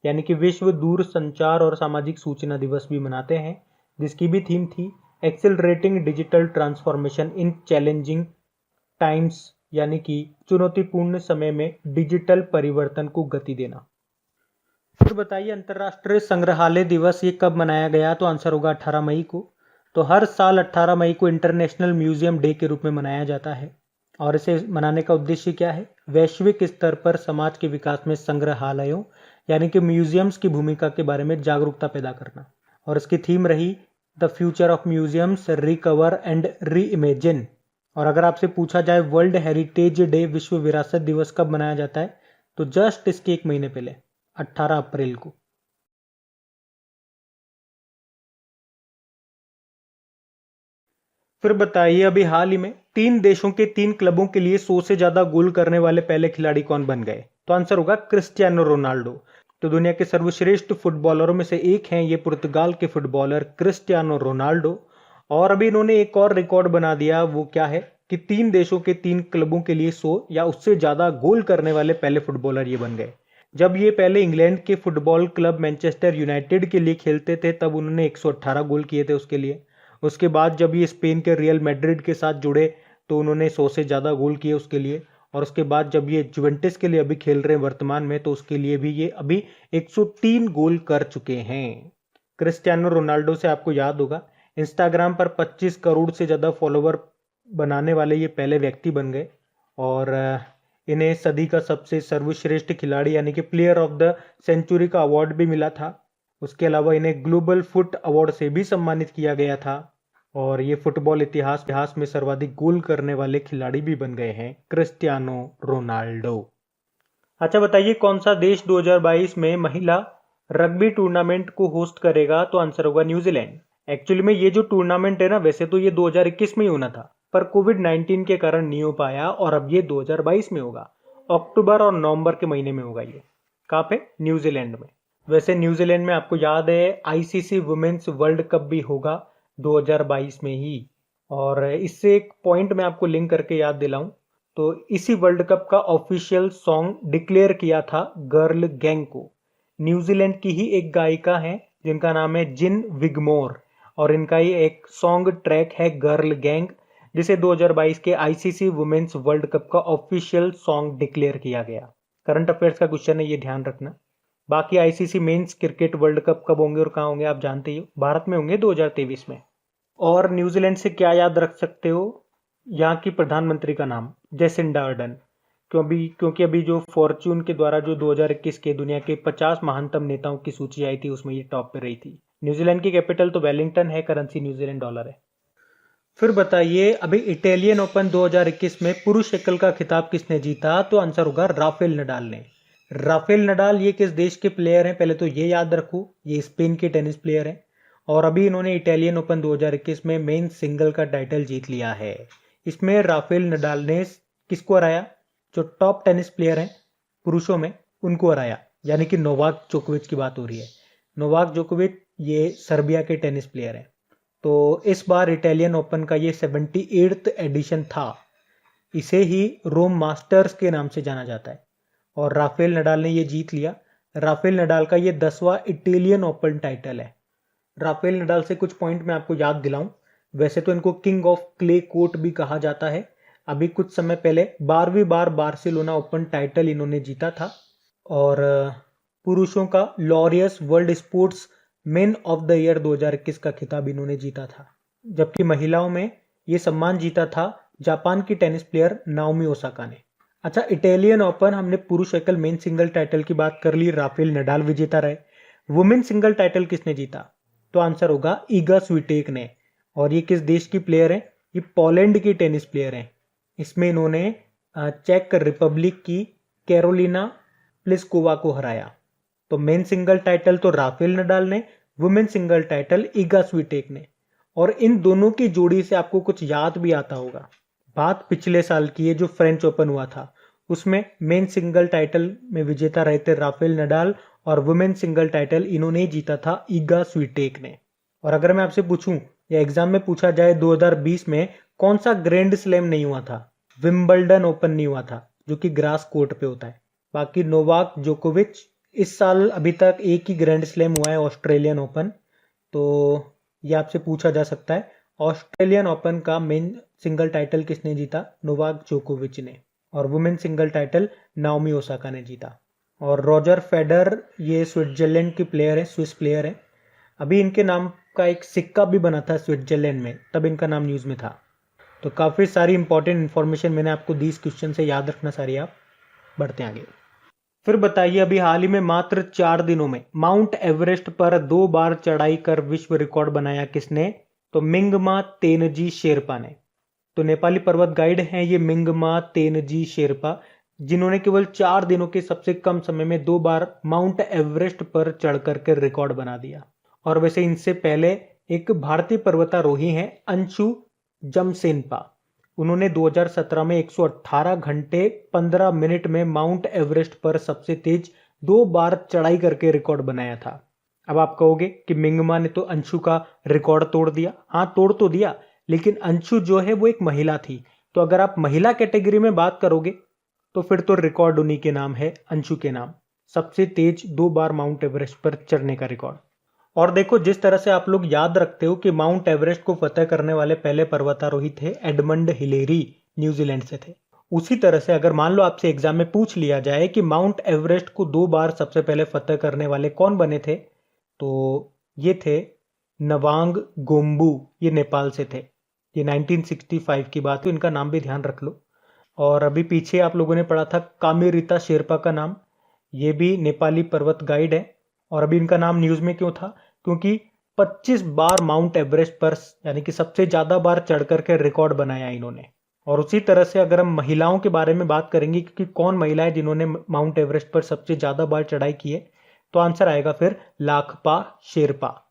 यानी कि विश्व दूर संचार और सामाजिक सूचना दिवस भी मनाते हैं, जिसकी भी थीम थी accelerating digital transformation in challenging times, यानी कि चुनौतीपूर्ण समय में डिजिटल परिवर्तन को गति देना। फिर बताइए अंतर्राष्ट्रीय संग्रहालय दिवस ये कब मनाया गया? तो आंसर होगा 18 मई को। तो हर साल 18 मई को इंटरनेशनल म्यूजियम डे के रूप में मनाया जाता है। और इसे मनाने का उद्देश्य क्या है? वैश्विक स्तर पर समाज के विकास में संग्रहालयों यानी कि म्यूजियम्स की भूमिका के बारे में जागरूकता पैदा करना। और इसकी थीम रही the future of museums, recover and re imagine. और अगर आपसे पूछा जाए वर्ल्ड हेरिटेज डे, विश्व विरासत दिवस कब मनाया जाता है? तो जस्ट इसके एक महीने पहले 18 अप्रैल को। फिर बताइए अभी हाल ही में 3 देशों के 3 क्लबों के लिए 100 से ज्यादा गोल करने वाले पहले खिलाड़ी कौन बन गए? तो आंसर होगा क्रिस्टियानो रोनाल्डो। तो दुनिया के सर्वश्रेष्ठ फुटबॉलरों में से एक हैं ये पुर्तगाल के फुटबॉलर क्रिस्टियानो रोनाल्डो। और अभी इन्होंने एक और रिकॉर्ड बना दिया, वो क्या है कि 3 देशों के 3 क्लबों के लिए 100 या उससे ज्यादा गोल करने वाले पहले फुटबॉलर ये बन गए। जब ये पहले इंग्लैंड के फुटबॉल क्लब मैनचेस्टर यूनाइटेड के लिए खेलते थे तब उन्होंने 118 गोल किए थे उसके लिए। उसके बाद जब ये स्पेन के रियल मैड्रिड के साथ जुड़े तो उन्होंने 100 से ज़्यादा गोल किए उसके लिए। और उसके बाद जब ये जुवेंटस के लिए अभी खेल रहे हैं वर्तमान में, तो उसके लिए भी ये अभी 103 गोल कर चुके हैं। क्रिस्टियानो रोनाल्डो से आपको याद होगा इंस्टाग्राम पर 25 करोड़ से ज़्यादा फॉलोवर बनाने वाले ये पहले व्यक्ति बन गए। और इन्हें सदी का सबसे सर्वश्रेष्ठ खिलाड़ी यानी कि प्लेयर ऑफ द सेंचुरी का अवार्ड भी मिला था। उसके अलावा इन्हें ग्लोबल फुट अवार्ड से भी सम्मानित किया गया था। और ये फुटबॉल इतिहास में सर्वाधिक गोल करने वाले खिलाड़ी भी बन गए हैं क्रिस्टियानो रोनाल्डो। अच्छा बताइए कौन सा देश 2022 में महिला रग्बी टूर्नामेंट को होस्ट करेगा? तो आंसर होगा न्यूजीलैंड। एक्चुअली में ये जो टूर्नामेंट है ना, वैसे तो ये 2021 में ही होना था पर कोविड-19 के कारण नहीं हो पाया और अब ये 2022 में होगा। अक्टूबर और नवंबर के महीने में होगा ये। कहाँ पे? न्यूजीलैंड में। वैसे न्यूजीलैंड में आपको याद है आईसीसी वुमेन्स वर्ल्ड कप भी होगा 2022 में ही। और इससे एक पॉइंट मैं आपको लिंक करके याद दिलाऊं तो इसी वर्ल्ड कप का ऑफिशियल सॉन्ग डिक्लेयर किया था गर्ल गैंग को। न्यूजीलैंड की ही एक गायिका है जिनका नाम है जिन विगमोर और इनका ही एक सॉन्ग ट्रैक है गर्ल गैंग, जिसे 2022 के आईसीसी वुमेन्स वर्ल्ड कप का ऑफिशियल सॉन्ग डिक्लेयर किया गया। करंट अफेयर्स का क्वेश्चन है, ये ध्यान रखना। बाकी ICC men's cricket world cup कब होंगे और कहाँ होंगे आप जानते ही हो, भारत में होंगे 2023 में। और न्यूजीलैंड से क्या याद रख सकते हो? यहाँ की प्रधानमंत्री का नाम जेसिंडा अर्डन। क्योंकि अभी जो फॉर्च्यून के द्वारा जो 2021 के दुनिया के 50 महानतम नेताओं की सूची आई थी उसमें ये टॉप पे रही थी। न्यूजीलैंड की कैपिटल तो वेलिंगटन है, करेंसी न्यूजीलैंड डॉलर है। फिर बताइए अभी इटालियन ओपन 2021 में पुरुष एकल का खिताब किसने जीता? तो आंसर होगा राफेल नडाल ने। राफेल नडाल ये किस देश के प्लेयर हैं? पहले तो ये याद रखो, ये स्पेन के टेनिस प्लेयर हैं और अभी इन्होंने इटालियन ओपन 2021 में मेन सिंगल का टाइटल जीत लिया है। इसमें राफेल नडाल ने किसको हराया? जो टॉप टेनिस प्लेयर हैं पुरुषों में उनको हराया, यानी कि नोवाक जोकोविच की बात हो रही है। नोवाक जोकोविच ये सर्बिया के टेनिस प्लेयर हैं। तो इस बार इटालियन ओपन का ये 78th एडिशन था। इसे ही रोम मास्टर्स के नाम से जाना जाता है और राफेल नडाल ने ये जीत लिया। राफेल नडाल का ये 10वां इटालियन ओपन टाइटल है। राफेल नडाल से कुछ पॉइंट मैं आपको याद दिलाऊं। वैसे तो इनको किंग ऑफ क्ले कोर्ट भी कहा जाता है। अभी कुछ समय पहले 12वीं बार बार्सिलोना ओपन टाइटल इन्होंने जीता था। और पुरुषों का Laureus world sports main of the year 2021 का खिताब इन्होंने जीता था। जबकि महिलाओं में ये सम्मान जीता था जापान की टेनिस प्लेयर नाओमी ओसाका ने। अच्छा इटालियन ओपन हमने पुरुष एकल मेन सिंगल टाइटल की बात कर ली, राफेल नडाल विजेता रहे। वुमेन सिंगल टाइटल किसने जीता? तो आंसर होगा ईगा स्विटेक ने। और ये किस देश की प्लेयर है? ये पोलैंड की टेनिस प्लेयर है। इसमें इन्होंने चेक रिपब्लिक की कैरोलिना प्लिस्कोवा को हराया। तो मेन सिंगल टाइटल तो राफेल नडाल ने, वुमेन सिंगल टाइटल ईगा स्विटेक ने। और इन दोनों की जोड़ी से आपको कुछ याद भी आता होगा। बात पिछले साल की है जो फ्रेंच ओपन हुआ था, उसमें मेन सिंगल टाइटल में विजेता रहे थे राफेल नडाल और वुमेन सिंगल टाइटल इन्होंने ही जीता था ईगा स्विटेक ने। और अगर मैं आपसे पूछूं या एग्जाम में पूछा जाए 2020 में कौन सा ग्रैंड स्लैम नहीं हुआ था? विंबलडन ओपन नहीं हुआ था जो कि ग्रास कोर्ट पे होता है। बाकी नोवाक जोकोविच इस साल अभी तक एक ही ग्रैंड स्लैम हुआ है ऑस्ट्रेलियन ओपन। तो ये आपसे पूछा जा सकता है ऑस्ट्रेलियन ओपन का मेन सिंगल टाइटल किसने जीता? नोवाक जोकोविच ने। और women single title Naomi Osaka ने जीता। और रॉजर फेडर ये स्विट्जरलैंड की प्लेयर है, स्विस प्लेयर है। अभी इनके नाम का एक सिक्का भी बना था स्विट्जरलैंड में, तब इनका नाम न्यूज़ में था। तो काफ़ी सारी इंपॉर्टेंट इन्फॉर्मेशन मैंने आपको दी, इस क्वेश्चन से याद रखना सारी आप। बढ़ते आगे। फिर बताइए, अभी हाल ही में मात्र 4 दिनों में माउंट एवरेस्ट पर 2 बार चढ़ाई कर विश्व रिकॉर्ड बनाया किसने? तो मिंगमा तेनजी शेरपा ने। तो नेपाली पर्वत गाइड हैं ये मिंगमा तेनजी शेरपा, जिन्होंने केवल 4 दिनों के सबसे कम समय में 2 बार माउंट एवरेस्ट पर चढ़ करके रिकॉर्ड बना दिया। और वैसे इनसे पहले एक भारतीय पर्वतारोही हैं अंशु जमसेनपा, उन्होंने 2017 में 118 घंटे 15 मिनट में माउंट एवरेस्ट पर सबसे तेज 2 बार चढ़ाई करके रिकॉर्ड बनाया था। अब आप कहोगे कि मिंगमा ने तो अंशु का रिकॉर्ड तोड़ दिया। हाँ, तोड़ तो दिया, लेकिन अंशु जो है वो एक महिला थी। तो अगर आप महिला कैटेगरी में बात करोगे तो फिर तो रिकॉर्ड उन्हीं के नाम है, अंशु के नाम, सबसे तेज 2 बार माउंट एवरेस्ट पर चढ़ने का रिकॉर्ड। और देखो, जिस तरह से आप लोग याद रखते हो कि माउंट एवरेस्ट को फतह करने वाले पहले पर्वतारोही थे एडमंड हिलेरी, न्यूजीलैंड से थे, उसी तरह से अगर मान लो आपसे एग्जाम में पूछ लिया जाए कि माउंट एवरेस्ट को 2 बार सबसे पहले फतह करने वाले कौन बने थे, तो ये थे नवांग गोम्बू, ये नेपाल से थे। ये 1965 की बात है, इनका नाम भी ध्यान रख लो। और अभी पीछे आप लोगों ने पढ़ा था कामेरिता शेरपा का नाम, ये भी नेपाली पर्वत गाइड है। और अभी इनका नाम न्यूज़ में क्यों था? क्योंकि 25 बार माउंट एवरेस्ट पर, यानी कि सबसे ज़्यादा बार चढ़ करके रिकॉर्ड बनाया इन्होंने। और उसी तरह से अगर हम महिलाओं के बारे में बात करेंगे कि कौन महिलाएं जिन्होंने माउंट एवरेस्ट पर सबसे ज़्यादा बार चढ़ाई की है, तो आंसर आएगा फिर लाखपा शेरपा।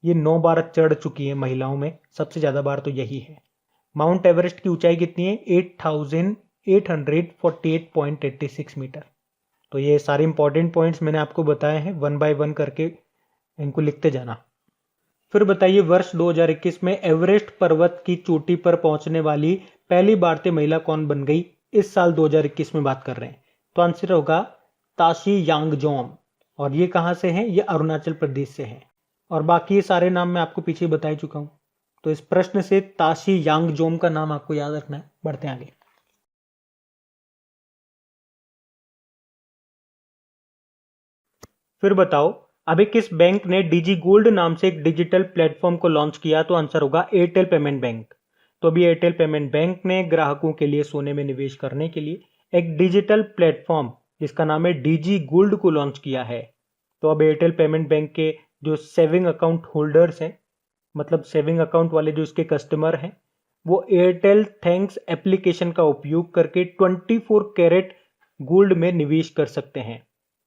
ये 9 बार चढ़ चुकी है महिलाओं में, सबसे ज़्यादा बार तो यही है। माउंट एवरेस्ट की ऊंचाई कितनी है? 8848.86 मीटर। तो ये सारे इंपॉर्टेंट पॉइंट्स मैंने आपको बताए हैं, 1 बाय 1 करके इनको लिखते जाना। फिर बताइए, वर्ष 2021 में एवरेस्ट पर्वत की चोटी पर पहुंचने वाली पहली भारतीय महिला कौन बन गई? इस साल 2021 में बात कर रहे हैं, तो आंसर होगा ताशी यांगजोम। और ये कहां से हैं? ये अरुणाचल प्रदेश से हैं। और बाकी ये सारे नाम मैं आपको पीछे बता चुका हूं, तो इस प्रश्न से ताशी यांगजोम का नाम आपको याद रखना है। बढ़ते हैं आगे। फिर बताओ, अभी किस बैंक ने डिजी गोल्ड नाम से एक डिजिटल प्लेटफॉर्म को लॉन्च किया? तो आंसर होगा एयरटेल पेमेंट बैंक। तो अभी एयरटेल पेमेंट बैंक ने ग्राहकों के लिए सोने में निवेश करने के लिए एक डिजिटल प्लेटफॉर्म जिसका नाम है डिजी गोल्ड को लॉन्च किया है। तो अब एयरटेल पेमेंट बैंक के जो सेविंग अकाउंट होल्डर्स हैं, मतलब सेविंग अकाउंट वाले जो इसके कस्टमर हैं, वो एयरटेल थैंक्स एप्लीकेशन का उपयोग करके 24 कैरेट गोल्ड में निवेश कर सकते हैं।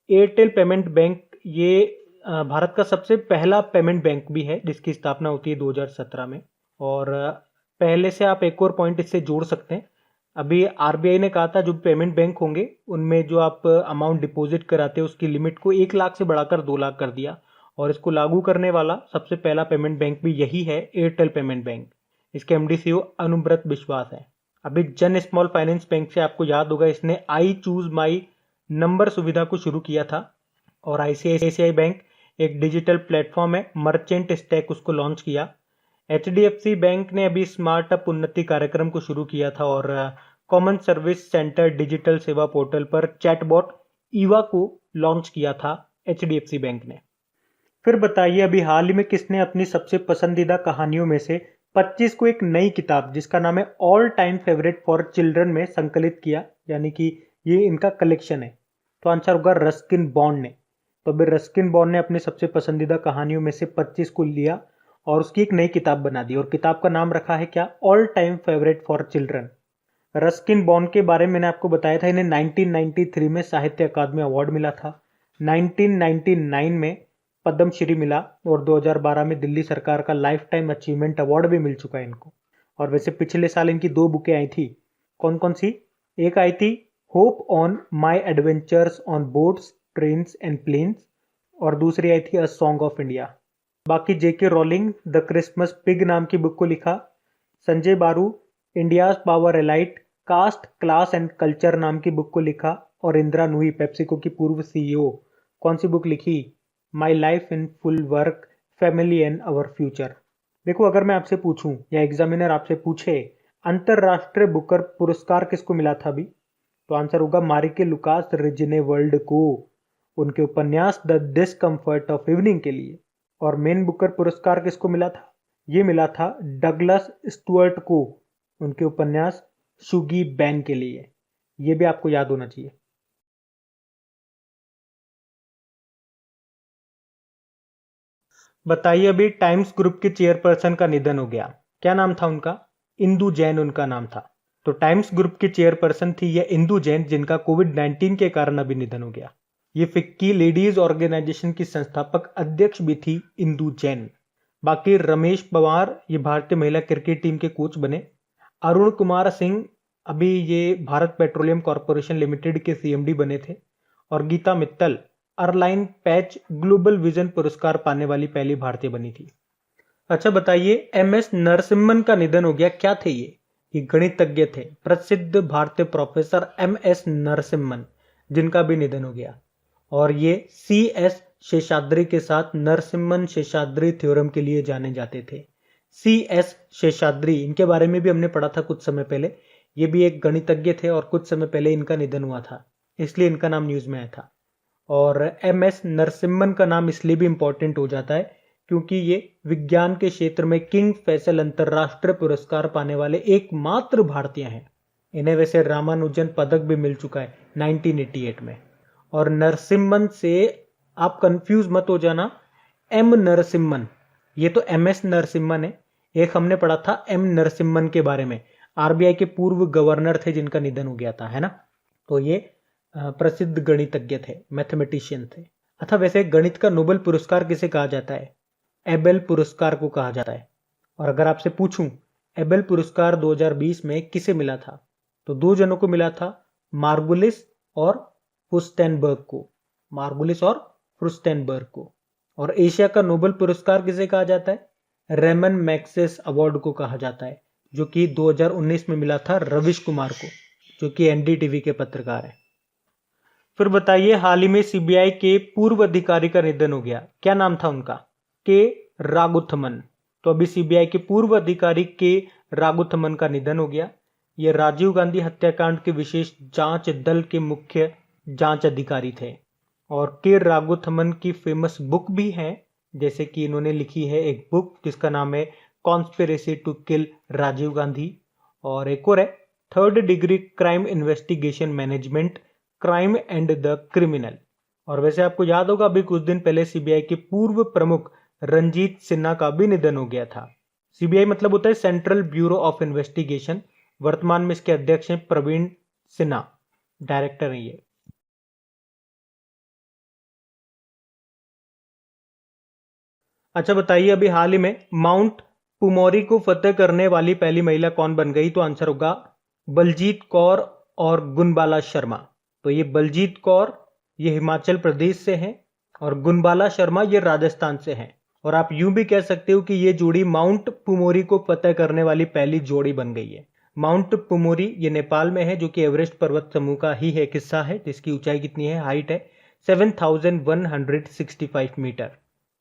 एयरटेल पेमेंट बैंक ये भारत का सबसे पहला पेमेंट बैंक भी है जिसकी स्थापना होती है 2017 में। और पहले से आप एक और पॉइंट इससे जोड़ सकते हैं, अभी आरबीआई ने कहा था जो पेमेंट बैंक होंगे उनमें जो आप अमाउंट डिपॉजिट कराते हैं उसकी लिमिट को 1 लाख से बढ़ाकर 2 लाख कर दिया। और इसको लागू करने वाला सबसे पहला पेमेंट बैंक भी यही है, एयरटेल पेमेंट बैंक। इसके एमडी सीईओ अनुब्रत विश्वास है। अभी जन स्मॉल फाइनेंस बैंक से आपको याद होगा, इसने आई चूज माई नंबर सुविधा को शुरू किया था। और आईसीआईसीआई बैंक एक डिजिटल प्लेटफॉर्म है, मर्चेंट स्टैक, उसको लॉन्च किया। एचडीएफसी बैंक ने अभी स्मार्टअप उन्नति कार्यक्रम को शुरू किया था और कॉमन सर्विस सेंटर डिजिटल सेवा पोर्टल पर चैटबॉट ईवा को लॉन्च किया था एचडीएफसी बैंक ने। फिर बताइए, अभी हाल ही में किसने अपनी सबसे पसंदीदा कहानियों में से 25 को एक नई किताब जिसका नाम है all time favourite for children में संकलित किया, यानी कि ये इनका कलेक्शन है? तो आंसर होगा रस्किन बॉन्ड ने। तो अभी रस्किन बॉन्ड ने अपनी सबसे पसंदीदा कहानियों में से 25 को लिया और उसकी एक नई किताब बना दी, और किताब का नाम रखा है क्या? All time favourite for children. Ruskin bond के बारे में मैंने आपको बताया था, इन्हें 1993 में साहित्य अकादमी अवार्ड मिला था, 1999 में पद्मश्री मिला, और 2012 में दिल्ली सरकार का लाइफ टाइम अचीवमेंट अवार्ड भी मिल चुका है इनको। और वैसे पिछले साल इनकी 2 बुकें आई थी, कौन कौन सी? एक आई थी hop on my adventures on boats trains and planes, और दूसरी आई थी अ सॉन्ग ऑफ इंडिया। बाकी J K Rowling the Christmas pig नाम की बुक को लिखा, Sanjaya Baru India's power elite caste class and culture नाम की बुक को लिखा, और इंदिरा नूई पेप्सिको की पूर्व सीईओ कौन सी बुक लिखी? My life in full work family and our future. देखो, अगर मैं आपसे पूछूं या एग्जामिनर आपसे पूछे अंतरराष्ट्रीय बुकर पुरस्कार किसको मिला था अभी, तो आंसर होगा मारिके लुकास रिजने वर्ल्ड को। उनके उपन्यास द डिस्कम्फर्ट ऑफ इवनिंग के लिए। और मेन बुकर पुरस्कार किसको मिला था? ये मिला था डगलस स्टुअर्ट को उनके उपन्यास शुगी बैन के लिए। ये भी आपको याद होना चाहिए। बताइए, अभी टाइम्स ग्रुप के चेयरपर्सन का निधन हो गया, क्या नाम था उनका? इंदु जैन उनका नाम था। तो टाइम्स ग्रुप की चेयरपर्सन थी यह इंदु जैन, जिनका कोविड-19 के कारण अभी निधन हो गया। ये फिक्की लेडीज ऑर्गेनाइजेशन की संस्थापक अध्यक्ष भी थी इंदु जैन। बाकी रमेश पवार ये भारतीय महिला क्रिकेट टीम के कोच बने। अरुण कुमार सिंह अभी ये भारत पेट्रोलियम कॉर्पोरेशन लिमिटेड के सीएमडी बने थे। और Geeta Mittal Arline Pacht global vision पुरस्कार पाने वाली पहली भारतीय बनी थी। अच्छा बताइए, एमएस नरसिम्हन का निधन हो गया, क्या थे ये गणितज्ञ थे, प्रसिद्ध भारतीय प्रोफेसर एमएस नरसिम्हन, जिनका भी निधन हो गया। और ये सीएस शेषाद्री के साथ नरसिम्हन शेषाद्री थ्योरम के लिए जाने जाते थे। सीएस शेषाद्री, इनके बारे में भी हमने पढ़ा था कुछ समय पहले। ये भी एक गणितज्ञ थे और कुछ समय पहले इनका निधन हुआ था, इसलिए इनका नाम न्यूज में आया था। और एमएस नरसिम्हन का नाम इसलिए भी इंपॉर्टेंट हो जाता है क्योंकि ये विज्ञान के क्षेत्र में किंग फैसल अंतरराष्ट्रीय पुरस्कार पाने वाले एकमात्र भारतीय हैं। इन्हें वैसे रामानुजन पदक भी मिल चुका है 1988 में। और नरसिम्हन से आप कंफ्यूज मत हो जाना, एम नरसिम्हन, ये तो एमएस नरसिम्हन है। एक हमने पढ़ा था एम नरसिम्हन के बारे में, आरबीआई के पूर्व गवर्नर थे जिनका निधन हो गया था, है ना। तो ये प्रसिद्ध गणितज्ञ थे, मैथमेटिशियन थे। अच्छा, वैसे गणित का नोबेल पुरस्कार किसे कहा जाता है? एबेल पुरस्कार को कहा जाता है। और अगर आपसे पूछूं एबेल पुरस्कार 2020 में किसे मिला था, तो दो जनों को मिला था, मार्गुलिस और फुस्टेनबर्ग को। मार्गुलिस और फुस्टेनबर्ग को। और एशिया का नोबेल पुरस्कार किसे कहा जाता है? रेमन मैग्सेस अवार्ड को कहा जाता है, जो कि 2019 में मिला था रविश कुमार को, जो कि एनडीटीवी के पत्रकार हैं। फिर बताइए, हाल ही में सीबीआई के पूर्व अधिकारी का निधन हो गया, क्या नाम था उनका? के राघुथमन। तो अभी सीबीआई के पूर्व अधिकारी के राघुथमन का निधन हो गया। ये राजीव गांधी हत्याकांड के विशेष जांच दल के मुख्य जांच अधिकारी थे। और के राघुथमन की फेमस बुक भी है, जैसे कि इन्होंने लिखी है एक बुक जिसका नाम है conspiracy to kill Rajiv Gandhi. और एक और है third degree crime investigation management, crime and the criminal. और वैसे आपको याद होगा अभी कुछ दिन पहले सीबीआई के पूर्व प्रमुख रंजीत सिन्हा का भी निधन हो गया था। सीबीआई मतलब होता है सेंट्रल ब्यूरो ऑफ इन्वेस्टिगेशन। वर्तमान में इसके अध्यक्ष हैं प्रवीण सिन्हा, डायरेक्टर हैं ये। अच्छा बताइए, अभी हाल ही में माउंट पुमोरी को फतेह करने वाली पहली महिला कौन बन गई? तो आंसर होगा बलजीत कौर और गुनबाला शर्मा। तो ये बलजीत कौर ये हिमाचल प्रदेश से हैं और गुनबाला शर्मा ये राजस्थान से हैं। और आप यूं भी कह सकते हो कि ये जोड़ी माउंट पुमोरी को फतेह करने वाली पहली जोड़ी बन गई है। माउंट पुमोरी ये नेपाल में है, जो कि एवरेस्ट पर्वत समूह का ही एक हिस्सा है, जिसकी ऊंचाई कितनी है, हाइट है 7165 मीटर।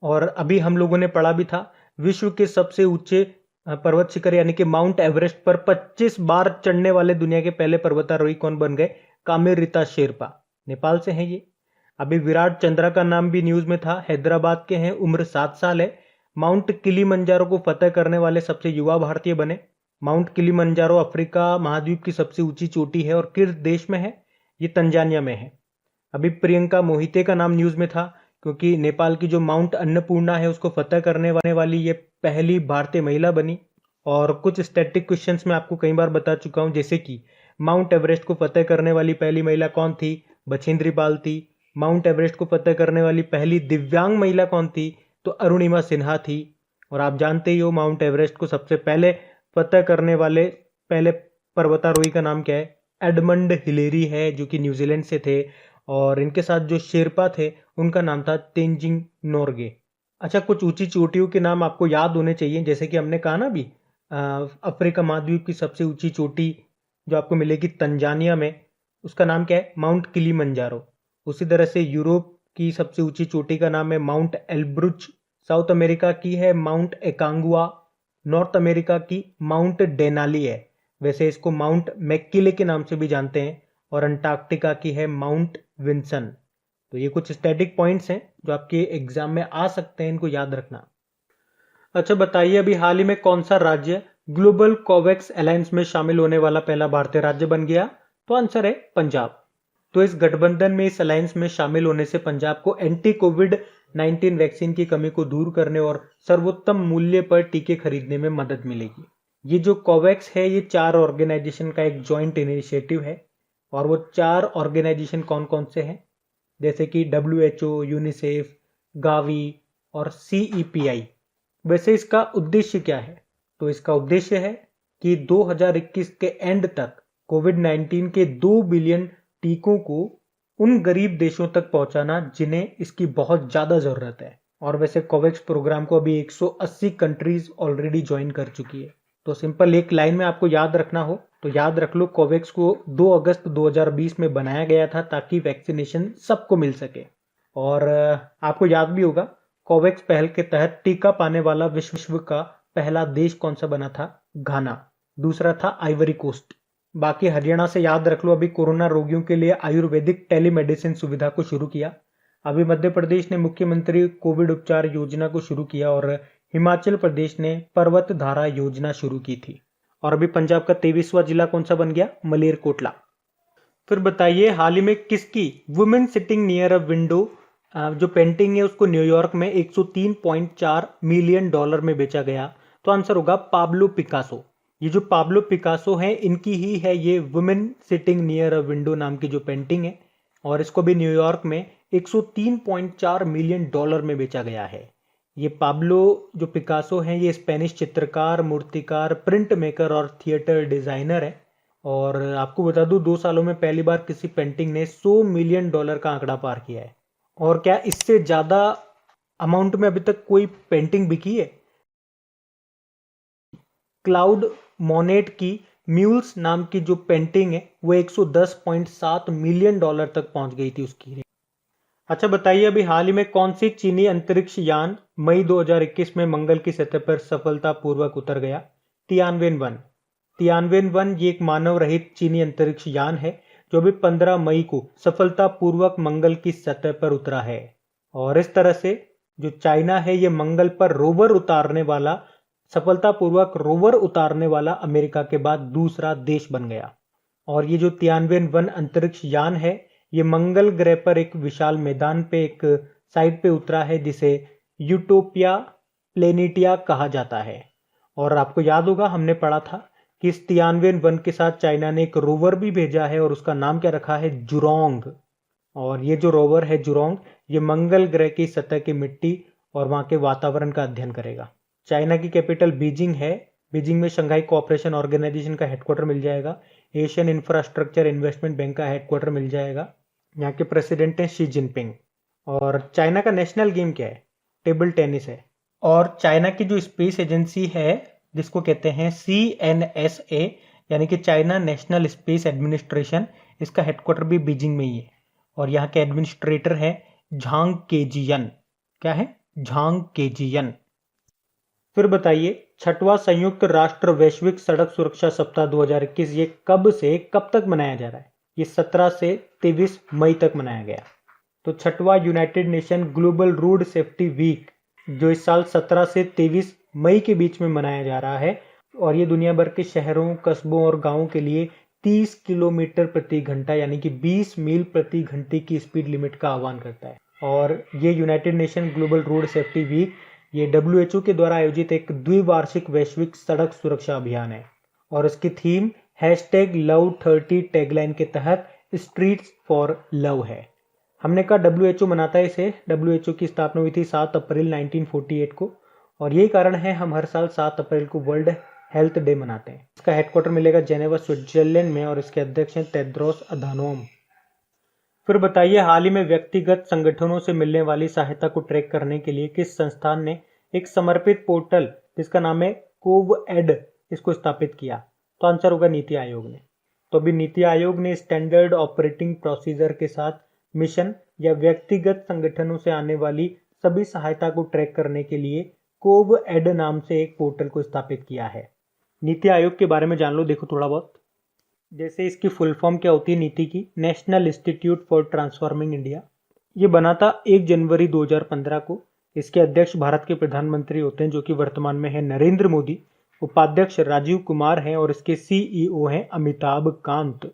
और अभी हम लोगों ने पढ़ा भी था, विश्व के सबसे ऊंचे पर्वत शिखर यानी कि माउंट एवरेस्ट पर 25 बार चढ़ने वाले दुनिया के पहले पर्वतारोही कौन बन गए? कामेरीता शेरपा, नेपाल से हैं ये। अभी विराट चंद्रा का नाम भी न्यूज में था, हैदराबाद के हैं, उम्र 7 साल है। माउंट किलीमंजारो को फतेह करने वाले सबसे युवा भारतीय बने। माउंट किलीमंजारो अफ्रीका महाद्वीप की सबसे ऊंची चोटी है और किस देश में है? ये तंजानिया में है। अभी प्रियंका मोहिते का नाम न्यूज में था क्योंकि नेपाल की जो माउंट अन्नपूर्णा है उसको फतेह करने वाली ये पहली भारतीय महिला बनी। और कुछ स्टैटिक क्वेश्चंस मैं आपको कई बार बता चुका हूं, जैसे कि माउंट एवरेस्ट को फतेह करने वाली पहली महिला कौन थी? बछेंद्री पाल थी। माउंट एवरेस्ट को फतेह करने वाली पहली दिव्यांग महिला कौन थी? तो अरुणिमा सिन्हा थी। और आप जानते ही हो माउंट एवरेस्ट को सबसे पहले फतेह करने वाले पहले पर्वतारोही का नाम क्या है? एडमंड हिलेरी है, जो कि न्यूजीलैंड से थे। और इनके साथ जो शेरपा थे उनका नाम था तेंजिंग नोरगे। अच्छा, कुछ ऊंची चोटियों के नाम आपको याद होने चाहिए, जैसे कि हमने कहा ना अभी अफ्रीका महाद्वीप की सबसे ऊंची चोटी जो आपको मिलेगी तंजानिया में, उसका नाम क्या है? Mount Kilimanjaro. उसी तरह से यूरोप की सबसे ऊंची चोटी का नाम है माउंट एल्ब्रुच। साउथ अमेरिका की है माउंट एकांगुआ। नॉर्थ अमेरिका की माउंट डेनाली है, वैसे इसको माउंट मैक्किले के नाम से भी जानते हैं। और अंटार्कटिका की है माउंट विंसन। तो ये कुछ स्टैटिक पॉइंट्स हैं जो आपके एग्जाम में आ सकते हैं, इनको याद रखना। अच्छा बताइए, अभी हाल ही में कौन सा राज्य ग्लोबल कोवैक्स अलायंस में शामिल होने वाला पहला भारतीय राज्य बन गया? तो आंसर है पंजाब। तो इस गठबंधन में, इस अलायंस में शामिल होने से पंजाब को एंटी कोविड 19 वैक्सीन की कमी को दूर करने और सर्वोत्तम मूल्य पर टीके खरीदने में मदद मिलेगी। ये जो कोवैक्स है, ये 4 ऑर्गेनाइजेशन का एक जॉइंट इनिशिएटिव है। और वो 4 ऑर्गेनाइजेशन कौन कौन से हैं? जैसे कि WHO, यूनिसेफ, गावी और CEPI। वैसे इसका उद्देश्य क्या है? तो इसका उद्देश्य है कि 2021 के एंड तक कोविड 19 के 2 बिलियन टीकों को उन गरीब देशों तक पहुंचाना जिन्हें इसकी बहुत ज्यादा जरूरत है। और वैसे कोवैक्स प्रोग्राम को अभी 180 कंट्रीज ऑलरेडी ज्वाइन कर चुकी है। तो सिंपल एक लाइन में आपको याद रखना हो तो याद रख लो, कोवैक्स को 2 अगस्त 2020 में बनाया गया था ताकि वैक्सीनेशन सबको मिल सके। और आपको याद भी होगा, कोवैक्स पहल के तहत टीका पाने वाला विश्व का पहला देश कौन सा बना था? घाना। दूसरा था आइवरी कोस्ट। बाकी हरियाणा से याद रख लो, अभी कोरोना रोगियों के लिए आयुर्वेदिक टेलीमेडिसिन सुविधा को शुरू किया। अभी मध्य प्रदेश ने मुख्यमंत्री कोविड उपचार योजना को शुरू किया और हिमाचल प्रदेश ने पर्वत धारा योजना शुरू की थी। और अभी पंजाब का 23वां जिला कौन सा बन गया? मलेरकोटला। फिर बताइए, हाल ही में किसकी women sitting near a window जो पेंटिंग है उसको न्यूयॉर्क में 103.4 मिलियन डॉलर में बेचा गया? तो आंसर होगा पाब्लो पिकासो। ये जो पाब्लो पिकासो हैं, इनकी ही है ये women sitting near a window नाम की जो पेंटिंग है। और इसको भी न्यूयॉर्क में 103.4 मिलियन डॉलर में बेचा गया है। ये पाब्लो जो पिकासो हैं, ये स्पेनिश चित्रकार, मूर्तिकार, प्रिंट मेकर और थिएटर डिजाइनर है। और आपको बता दूं, 2 सालों में पहली बार किसी पेंटिंग ने 100 मिलियन डॉलर का आंकड़ा पार किया है। और क्या इससे ज्यादा अमाउंट में अभी तक कोई पेंटिंग बिकी है? क्लाउड मोनेट की म्यूल्स नाम की जो पेंटिंग है वो 110.7 मिलियन डॉलर तक पहुंच गई थी उसकी रेट। अच्छा बताइए, अभी हाल ही में कौन सी चीनी अंतरिक्ष यान मई 2021 में मंगल की सतह पर सफलतापूर्वक उतर गया? तियानवेन-1। तियानवेन-1 ये एक मानव रहित चीनी अंतरिक्ष यान है जो भी 15 मई को सफलतापूर्वक मंगल की सतह पर उतरा है। और इस तरह से जो चाइना है, ये मंगल पर सफलतापूर्वक रोवर उतारने वाला अमेरिका के बाद दूसरा देश बन गया। और ये जो तियानवेन-1 अंतरिक्ष यान है, ये मंगल ग्रह पर एक विशाल मैदान पे एक साइट पे उतरा है जिसे यूटोपिया प्लेनिटिया कहा जाता है। और आपको याद होगा, हमने पढ़ा था कि इस तियानवेन-1 के साथ चाइना ने एक रोवर भी भेजा है और उसका नाम क्या रखा है? जुरोंग। और ये जो रोवर है जुरोंग, ये मंगल ग्रह की सतह की मिट्टी और वहां के वातावरण का अध्ययन करेगा। चाइना की कैपिटल बीजिंग है। बीजिंग में शंघाई कोऑपरेशन ऑर्गेनाइजेशन का हेडक्वार्टर मिल जाएगा। एशियन इंफ्रास्ट्रक्चर इन्वेस्टमेंट बैंक का हेडक्वार्टर मिल जाएगा। यहाँ के प्रेसिडेंट हैं शी जिनपिंग। और चाइना का नेशनल गेम क्या है? टेबल टेनिस है। और चाइना की जो स्पेस एजेंसी है, जिसको कहते हैं CNSA, यानी कि चाइना नेशनल स्पेस एडमिनिस्ट्रेशन, इसका हेडक्वार्टर भी बीजिंग में ही है। और यहाँ के एडमिनिस्ट्रेटर हैं झांग केजियन। क्या है? झांग केजियन। फिर बताइए, 6वां संयुक्त राष्ट्र वैश्विक सड़क सुरक्षा सप्ताह 2021 ये कब से कब तक मनाया जा रहा है? ये 17 से 23 मई तक मनाया गया। तो 6वां united nation global road safety week जो इस साल 17 से 23 मई के बीच में मनाया जा रहा है। और ये दुनिया भर के शहरों, कस्बों और गांवों के लिए 30 किलोमीटर प्रति घंटा यानी कि 20 मील प्रति घंटे की स्पीड लिमिट का आह्वान करता है। और ये United nation global road safety week ये WHO के द्वारा आयोजित एक द्विवार्षिक वैश्विक सड़क सुरक्षा अभियान है। और इसकी थीम #Love30 टैगलाइन के तहत स्ट्रीट्स फॉर लव है। हमने कहा WHO मनाता है इसे। WHO की स्थापना हुई थी 7 अप्रैल 1948 को। और यही कारण है हम हर साल 7 अप्रैल को वर्ल्ड हेल्थ डे मनाते हैं। इसका हेडक्वार्टर मिलेगा जेनेवा, स्विट्जरलैंड में। और इसके अध्यक्ष हैं टेड्रोस अधानोम। फिर बताइए, हाल ही में व्यक्तिगत संगठनों से मिलने वाली सहायता को ट्रैक करने के लिए किस संस्थान ने एक समर्पित पोर्टल जिसका नाम है कोवएड इसको स्थापित किया? तो आंसर होगा नीति आयोग ने। तो अभी नीति आयोग ने स्टैंडर्ड ऑपरेटिंग प्रोसीजर के साथ मिशन या व्यक्तिगत संगठनों से आने वाली सभी सहायता को ट्रैक करने के लिए कोवएड नाम से एक पोर्टल को स्थापित किया है। नीति आयोग के बारे में जान लो, देखो थोड़ा बहुत। जैसे इसकी फुल फॉर्म क्या होती है नीति की? National institute for transforming India. ये बना था 1 जनवरी 2015 को। इसके अध्यक्ष भारत के प्रधानमंत्री होते हैं, जो कि वर्तमान में है नरेंद्र मोदी। उपाध्यक्ष राजीव कुमार हैं और इसके सीईओ हैं अमिताभ कांत।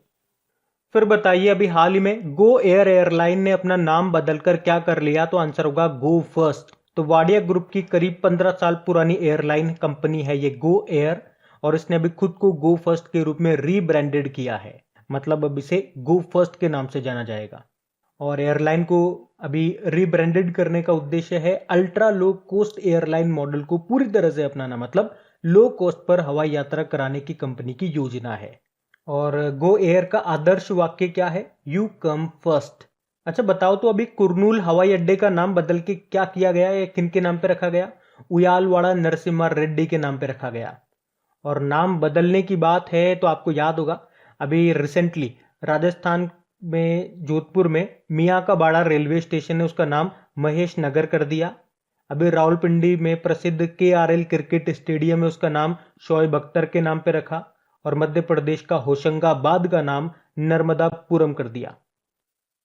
फिर बताइए, अभी हाल ही में गो एयर एयरलाइन ने अपना नाम बदलकर क्या कर लिया? तो आंसर होगा गो फर्स्ट। तो वाडिया ग्रुप की करीब 15 साल पुरानी एयरलाइन कंपनी है ये गो एयर, और इसने अभी खुद को गो फर्स्ट के रूप में रीब्रांडेड किया है। मतलब अब इसे गो फर्स्ट के नाम से जाना जाएगा। और एयरलाइन को अभी रीब्रांडेड करने का उद्देश्य है ultra low coast airline model को पूरी तरह से अपनाना, मतलब लो कॉस्ट पर हवाई यात्रा कराने की कंपनी की योजना है। और गो एयर का आदर्श वाक्य क्या है? You come first. अच्छा बताओ, तो अभी कुरनूल हवाई अड्डे का नाम बदल के क्या किया गया है? किन के नाम पे रखा गया? उयालवाड़ा नरसिम्हा रेड्डी के नाम पे रखा गया। और नाम बदलने की बात है तो आपको याद होगा, अभी रिसेंटली राजस्थान में जोधपुर में मियाँ का बाड़ा रेलवे स्टेशन ने उसका नाम महेश नगर कर दिया। अभी रावलपिंडी में प्रसिद्ध KRL क्रिकेट स्टेडियम है, उसका नाम शोएब अख्तर के नाम पे रखा। और मध्य प्रदेश का होशंगाबाद का नाम नर्मदापुरम कर दिया।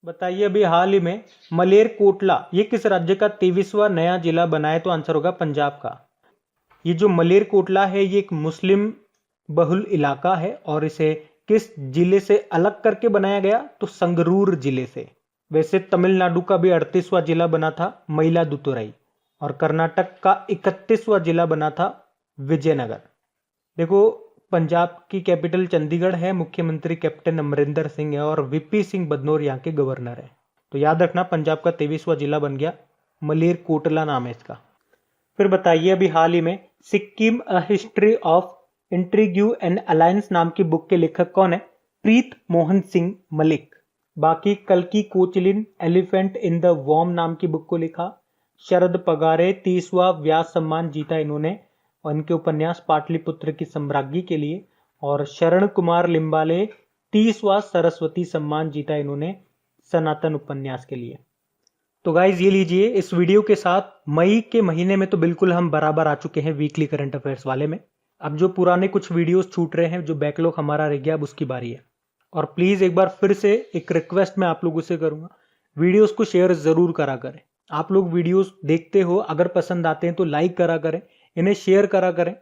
बताइए, अभी हाल ही में मलेरकोटला ये किस राज्य का 23वां नया जिला बना है? तो आंसर होगा पंजाब का। ये जो मलेरकोटला है ये एक मुस्लिम बहुल इलाका है, और इसे किस जिले से अलग करके बनाया गया? तो संगरूर जिले से। वैसे तमिलनाडु का भी 38वां जिला बना था मयिलादुतुरई, और कर्नाटक का 31वां जिला बना था विजयनगर। देखो, पंजाब की कैपिटल चंडीगढ़ है, मुख्यमंत्री कैप्टन अमरिंदर सिंह है, और VP सिंह बदनौर यहाँ के गवर्नर है। तो याद रखना, पंजाब का 23वां जिला बन गया मलेरकोटला नाम है इसका। फिर बताइए, अभी हाल ही में Sikkim a history of intrigue and alliance नाम की बुक के लेखक कौन है? प्रीत मोहन सिंह मलिक। बाकी कल्की Koechlin elephant in the warm नाम की बुक को लिखा। शरद पगारे 30वां व्यास सम्मान जीता इन्होंने, और इनके उपन्यास पाटलिपुत्र की सम्राज्ञी के लिए। और शरण कुमार लिम्बाले 30वां सरस्वती सम्मान जीता इन्होंने सनातन उपन्यास के लिए। तो गाइज ये लीजिए, इस वीडियो के साथ मई के महीने में तो बिल्कुल हम बराबर आ चुके हैं वीकली करंट अफेयर्स वाले में। अब जो पुराने कुछ वीडियोस छूट रहे हैं, जो बैकलॉग हमारा रह गया, अब उसकी बारी है। और प्लीज एक बार फिर से एक रिक्वेस्ट मैं आप लोगों से करूंगा, वीडियोस को शेयर जरूर करा करें। आप लोग वीडियोस देखते हो, अगर पसंद आते हैं तो लाइक करा करें, इन्हें शेयर करा करें,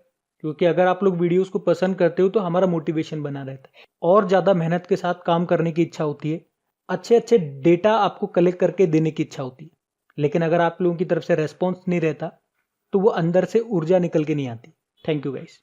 क्योंकि अगर आप लोग वीडियोस को पसंद करते हो तो हमारा मोटिवेशन बना रहता है, और ज्यादा मेहनत के साथ काम करने की इच्छा होती है, अच्छे अच्छे डेटा आपको कलेक्ट करके देने की इच्छा होती है। लेकिन अगर आप लोगों की तरफ से रेस्पॉन्स नहीं रहता तो वो अंदर से ऊर्जा निकल के नहीं आती। Thank you guys.